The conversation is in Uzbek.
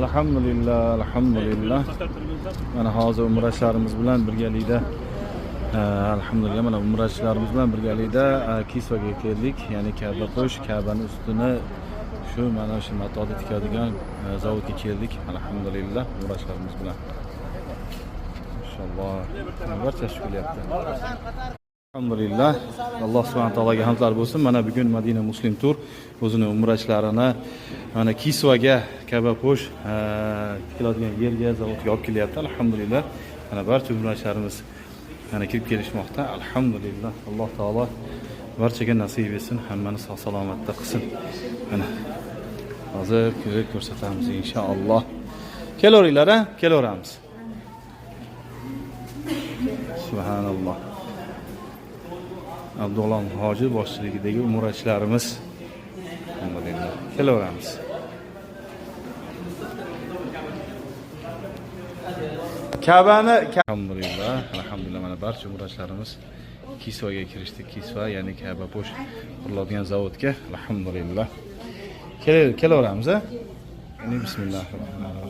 Alhamdulillah, alhamdulillah. Mana hozir umrachilarimiz bilan birgalikda alhamdulillah mana umrachilarimiz bilan birgalikda Kisvaga keldik. Ya'ni Ka'ba qo'sh, Ka'bani ustini shu mana shu matoni tikadigan zavodga keldik. Alhamdulillah umrachilarimiz bilan. Inshaalloh barcha shukur qilyapti. Alhamdulillah. Alloh subhanahu taologa hamdlar bo'lsin. Mana bugun Madina Muslim Tur o'zining umrachilarini mana Kisvaga Ka'ba qo'sh keladigan yerga zavodga olib kelyapti. Alhamdulillah. Mana barcha umrachilarimiz mana kirib kelishmoqda. Alhamdulillah. Alloh taolo barchaga nasib etsin, hammani sog' salomatda qilsin. Mana hozir kirib ko'rsatamiz inshaalloh. Kelaveringlar, kelaveramiz. Subhanalloh. Abdulloh hoji boshchiligidagi umrachilarimiz alhamdulillah kelaveramiz. Ka'bani alhamdulillah, alhamdulillah mana barcha umrachilarimiz Kisvaga kirishdi. Kisva ya'ni Ka'ba qo'sh quriladigan zavodga alhamdulillah kelaveramiz. Bismillahirrohmanirrohim.